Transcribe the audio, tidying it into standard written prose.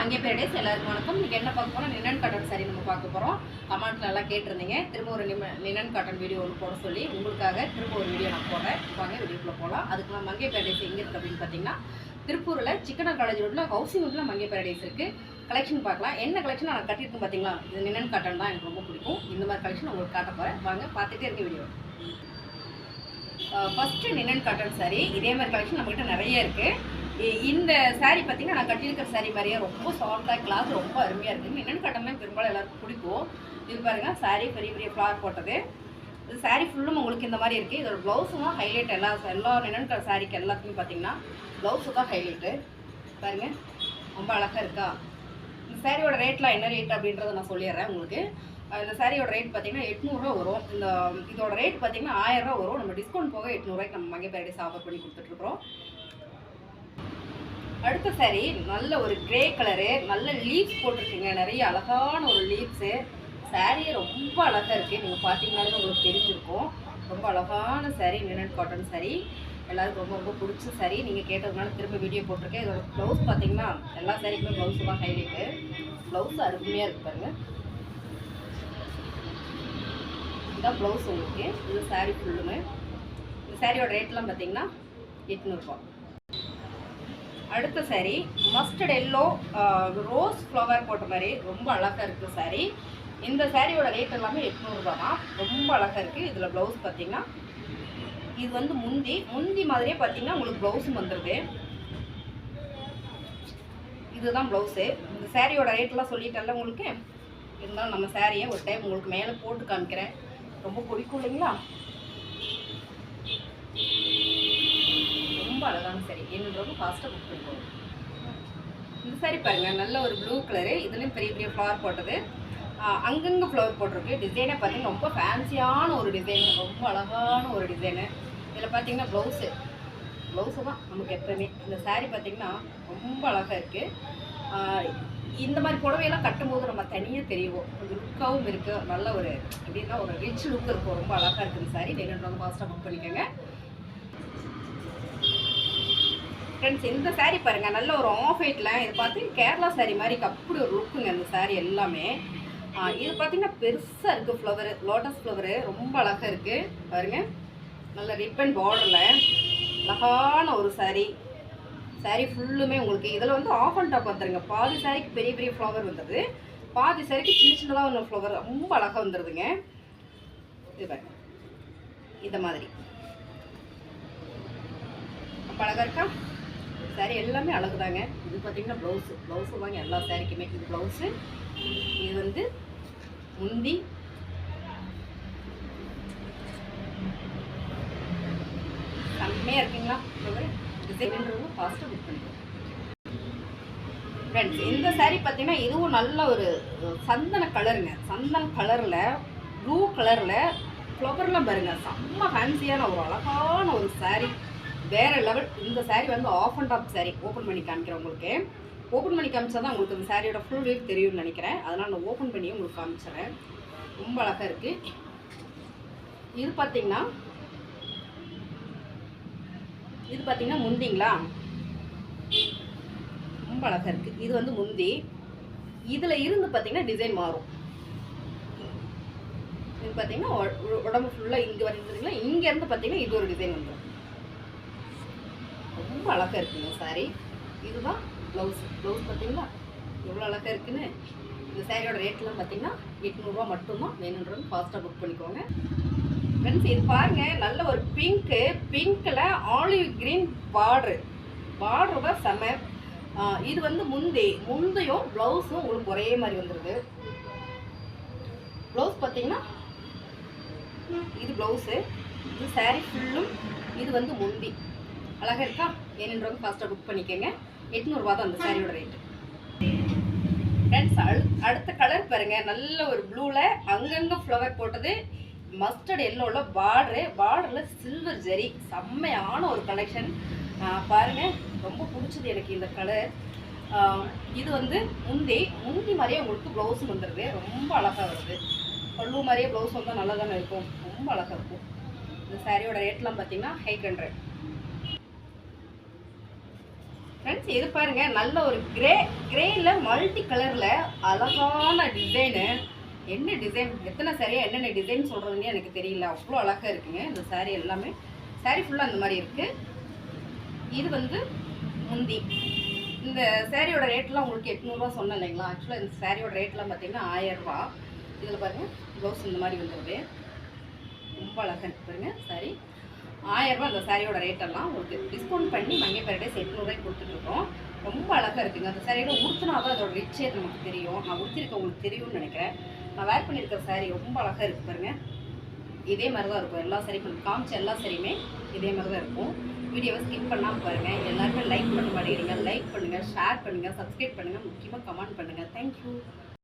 மங்கை paradise எல்லாருக்கும் வணக்கம். இன்றைக்கி என்ன பார்க்க போகிறோம், லினன் காட்டன் சாரி நம்ம பார்க்க போகிறோம். கமெண்ட்ல எல்லாம் கேட்டிருந்தீங்க, திரும்ப ஒரு லினன் காட்டன் வீடியோ ஒன்று போட சொல்லி உங்களுக்காக திரும்ப ஒரு வீடியோ நான் போடுறேன். வாங்க வீடியோக்குள்ளே போகலாம். அதுக்கு நான் மங்கை பேரடைஸ் எங்கே இருக்குது அப்படின்னு பார்த்தீங்கன்னா, திருப்பூரில் சிக்கனர் காலேஜ் ரோட்டில் ஹவுசிங் ரோட்டில் மங்கை பேரடைஸ் இருக்குது. கலெக்ஷன் பார்க்கலாம். என்ன கலெக்ஷன் நான் கட்டியிருக்கேன் பார்த்தீங்களா, இது லினன் காட்டன் தான் எனக்கு ரொம்ப பிடிக்கும். இந்த மாதிரி கலெக்ஷன் உங்களுக்கு காட்ட போகிறேன். வாங்க பார்த்துட்டே இருக்க video. First linen cotton sorry, இதே மாதிரி கலெக்ஷன் நம்மகிட்ட நிறைய இருக்குது. இந்த சாரீ பார்த்தீங்கன்னா நான் கட்டியிருக்கிற சாரீ மாதிரியே ரொம்ப சாஃப்டாக, கிளாத் ரொம்ப அருமையாக இருக்குது. லினன் காட்டன்லாம் பெரும்பாலும் எல்லாருக்கும் பிடிக்கும். இது பாருங்கள், சாரீ பெரிய பெரிய ஃப்ளார் போட்டது. இது சாரீ ஃபுல்லும் உங்களுக்கு இந்த மாதிரி இருக்குது. இதோட ப்ளவுஸும் தான் ஹைலைட். எல்லா லினன் காட்டன் சாரீக்கு எல்லாத்துக்குமே பார்த்தீங்கன்னா ப்ளவுஸு தான் ஹைலைட்டு. பாருங்கள், ரொம்ப அழகாக இருக்கா. இந்த சாரியோட ரேட்லாம் என்ன ரேட் அப்படின்றத நான் சொல்லிடுறேன் உங்களுக்கு. இந்த சாரியோட ரேட் பார்த்தீங்கன்னா 800 ரூபா வரும். இதோட ரேட் பார்த்தீங்கன்னா 1000 ரூபா வரும். நம்ம டிஸ்கவுண்ட் போக 800 ரூபாய்க்கு நம்ம மங்கை பேரடைஸ் ஆஃபர் பண்ணி கொடுத்துட்ருக்குறோம். அடுத்த சாரி நல்ல ஒரு கிரே கலரு, நல்ல லீவ்ஸ் போட்டிருக்குங்க, நிறைய அழகான ஒரு லீவ்ஸு. சாரியே ரொம்ப அழகாக இருக்குது. நீங்கள் பார்த்தீங்கன்னாலே உங்களுக்கு தெரிஞ்சிருக்கும். ரொம்ப அழகான சாரி, லினன் காட்டன் சாரி. எல்லாருக்கும் ரொம்ப ரொம்ப பிடிச்ச சாரி. நீங்கள் கேட்டதுனால திரும்ப வீடியோ போட்டிருக்கேன். இதோட ப்ளவுஸ் பார்த்தீங்கன்னா எல்லா சாரிக்குமே ப்ளவுஸு தான் ஹைலைட்டு. ப்ளவுஸ் அருமையாக இருக்குது பாருங்கள். இதுதான் ப்ளவுஸ் உங்களுக்கு. இது சாரீ ஃபுல்லுமே. இந்த சாரியோட ரேட்லாம் பார்த்தீங்கன்னா 800 ரூபா. அடுத்த sari mustard yellow rose flower போட்ட மாதிரி ரொம்ப அழகாக இருக்குது சாரீ. இந்த சாரியோட ரேட் எல்லாமே 800 ரூபா தான். ரொம்ப அழகாக இருக்குது. இதில் ப்ளவுஸ் பார்த்தீங்கன்னா இது வந்து முந்தி மாதிரியே பார்த்தீங்கன்னா உங்களுக்கு ப்ளவுஸும் வந்துடுது. இதுதான் ப்ளவுஸு. இந்த சாரியோட ரேட்லாம் சொல்லிட்டேன்ல உங்களுக்கு. இருந்தாலும் நம்ம சாரியை ஒரு டைம் உங்களுக்கு மேலே போட்டு காமிக்கிறேன். ரொம்ப பிடிக்கும் இல்லைங்களா. ரொம்ப அழகான சாரி. என்னோட ரொம்ப ஃபாஸ்ட்டாக புக் பண்ணிக்கோங்க. இந்த சாரி பாருங்கள், நல்ல ஒரு ப்ளூ கலரு. இதுலேயும் பெரிய பெரிய ஃப்ளவர் போட்டது. அங்கங்கே ஃப்ளவர் போட்டிருக்கு. டிசைனே பார்த்தீங்கன்னா ரொம்ப ஃபேன்சியான ஒரு டிசைனு, ரொம்ப அழகான ஒரு டிசைனு. இதில் பார்த்தீங்கன்னா ப்ளவுஸு தான் நமக்கு எப்போவுமே. இந்த சாரி பார்த்தீங்கன்னா ரொம்ப அழகாக இருக்குது. இந்த மாதிரி புடவையெல்லாம் கட்டும்போது நம்ம தனியாக தெரியும். கொஞ்சம் லுக்காகவும் இருக்குது. நல்ல ஒரு எப்படின்னா ஒரு ரிச் லுக் இருக்கும். ரொம்ப அழகாக இருக்குது இந்த சாரி. நீங்கள் ரொம்ப ஃபாஸ்ட்டாக புக் பண்ணிக்கோங்க ஃப்ரெண்ட்ஸ். இந்த சாரீ பாருங்கள், நல்ல ஒரு ஆஃப் ஒயிட்டில். இது பார்த்தீங்கன்னா கேரளா சாரீ மாதிரி அப்படி ஒரு லுக்குங்க இந்த சாரீ எல்லாமே. இது பார்த்தீங்கன்னா பெருசாக இருக்குது ஃப்ளவரு, லோட்டஸ் ஃப்ளவரு. ரொம்ப அழகாக இருக்குது பாருங்கள். நல்ல ரிப்பன் பார்டரில் அழகான ஒரு சாரீ. சாரீ ஃபுல்லுமே உங்களுக்கு இதில் வந்து ஆஃப் அண்ட் டாப் வந்துடுங்க. பாதி சாரிக்கு பெரிய பெரிய ஃப்ளவர் வந்துடுது, பாதி சாரிக்கு சின்ன சின்னதாக ஒன்று ஃப்ளவர் ரொம்ப அழகாக வந்துடுதுங்க. இது பாருங்க, இந்த மாதிரி ரொம்ப அழகாக இருக்கா சாரீ. எல்லாமே அழகு தாங்க. இது பார்த்தீங்கன்னா ப்ளவுஸு தாங்க எல்லா சாரிக்குமே. இது ப்ளவுஸு, இது வந்து முந்தி. செம்மையாக இருக்குங்களா டிசைன்றது. ஃபாஸ்ட்டாக புக் பண்ணிக்கலாம் ஃப்ரெண்ட்ஸ். இந்த சாரீ பார்த்தீங்கன்னா இதுவும் நல்ல ஒரு சந்தன கலருங்க. சந்தன கலரில் ப்ளூ கலரில் ஃப்ளவர்லாம் பாருங்கள், செம்ம ஃபேன்சியான ஒரு அழகான ஒரு சாரீ, வேறு லெவல். இந்த சாரீ வந்து off and top sari. Open பண்ணி காமிக்கிறேன் உங்களுக்கு. ஓப்பன் பண்ணி காமிச்சா தான் உங்களுக்கு இந்த சாரியோட ஃபுல் வியூ தெரியும்னு நினைக்கிறேன். அதனால் நான் ஓப்பன் பண்ணி உங்களுக்கு காமிச்சிடுறேன். ரொம்ப அழகாக இருக்குது. இது பார்த்தீங்கன்னா முந்திங்களா, ரொம்ப அழகாக இருக்குது. இது வந்து முந்தி. இதில் இருந்து பார்த்தீங்கன்னா டிசைன் மாறும். இது பார்த்தீங்கன்னா உடம்பு ஃபுல்லாக இங்கே வந்துருங்களா, இங்கேருந்து பார்த்தீங்கன்னா இது ஒரு டிசைன் வந்துடும். ரொம்ப அழகாக இருக்குங்க சாரீ. இதுதான் ப்ளவுஸ் பார்த்தீங்களா எவ்வளோ அழகாக இருக்குன்னு. இந்த சாரியோட ரேட்லாம் பார்த்தீங்கன்னா 800 ரூபா மட்டும்தான். வேணுன்றது ஃபாஸ்ட்டாக புக் பண்ணிக்கோங்க ஃப்ரெண்ட்ஸ். இது பாருங்கள், நல்ல ஒரு பிங்க்கில் ஆலிவ் க்ரீன் பார்டரு தான் செம. இது வந்து முந்தையும் ப்ளவுஸும் உங்களுக்கு ஒரே மாதிரி வந்துடுது. ப்ளவுஸ் பார்த்தீங்கன்னா இது ப்ளவுஸு, இது சாரீ ஃபுல்லும். இது வந்து முந்தி. அழகாக இருக்கா. ஏனென்றது ஃபாஸ்ட்டாக புக் பண்ணிக்கோங்க. 800 ரூபா தான் அந்த சாரியோட ரேட்டு ஃப்ரெண்ட்ஸ். அடுத்த கலர் பாருங்கள், நல்ல ஒரு ப்ளூவில் அங்கங்கே ஃப்ளவர் போட்டது, மஸ்டர்ட் எல்லோவில் பார்டரில் சில்வர் ஜெரி. செம்மையான ஒரு கலெக்ஷன் பாருங்கள். ரொம்ப பிடிச்சது எனக்கு இந்த கலர். இது வந்து முந்தி மாதிரியே உங்களுக்கு ப்ளவுஸும் வந்துடுது. ரொம்ப அழகாக வருது. பல்லு மாதிரியே ப்ளவுஸ் வந்தால் நல்லா தானே இருக்கும். ரொம்ப அழகாக இருக்கும். இந்த சாரியோட ரேட்லாம் பார்த்தீங்கன்னா 800. ஃப்ரெண்ட்ஸ் இது பாருங்கள், நல்ல ஒரு கிரேயில் மல்டி கலரில் அழகான டிசைனு. என்ன டிசைன், எத்தனை சாரியாக என்னென்ன டிசைன் சொல்கிறதுனே எனக்கு தெரியல, அவ்வளோ அழகாக இருக்குங்க இந்த சாரீ எல்லாமே. சாரீ ஃபுல்லாக அந்த மாதிரி இருக்குது. இது வந்து முந்தி. இந்த சாரியோட ரேட்லாம் உங்களுக்கு 800 சொன்னேன் இல்லைங்களா. ஆக்சுவலாக இந்த சாரியோட ரேட்லாம் பார்த்தீங்கன்னா 1000 ரூபா. இதில் பாருங்கள் ப்ளவுஸ் இந்த மாதிரி வந்துடுது, ரொம்ப அழகாக இருக்குது பாருங்கள் சாரி. 1000 ரூபா அந்த சாரியோட ரேட்டெல்லாம் உங்களுக்கு டிஸ்கவுண்ட் பண்ணி மங்கை பேரடைஸ் 800 கொடுத்துட்ருக்கோம். ரொம்ப அழகாக இருக்குங்க அந்த சாரியோட. உடுத்தினா தான் அதோட ரிச்சே நமக்கு தெரியும். நான் உடுத்திருக்க உங்களுக்கு தெரியும்னு நினைக்கிறேன். நான் வேர் பண்ணியிருக்கிற சாரி ரொம்ப அழகாக இருக்குது பாருங்கள். இதே மாதிரி தான் இருக்கும் எல்லா சாரிக்கும், காமிச்ச எல்லா சாரியுமே இதே மாதிரி தான் இருக்கும். வீடியோவை ஸ்கிப் பண்ணாமல் பாருங்கள். எல்லாருமே லைக் பண்ண மாட்டேங்கிறீங்க. லைக் பண்ணுங்கள், ஷேர் பண்ணுங்கள், சப்ஸ்கிரைப் பண்ணுங்கள், முக்கியமாக கமெண்ட் பண்ணுங்கள். தேங்க்யூ.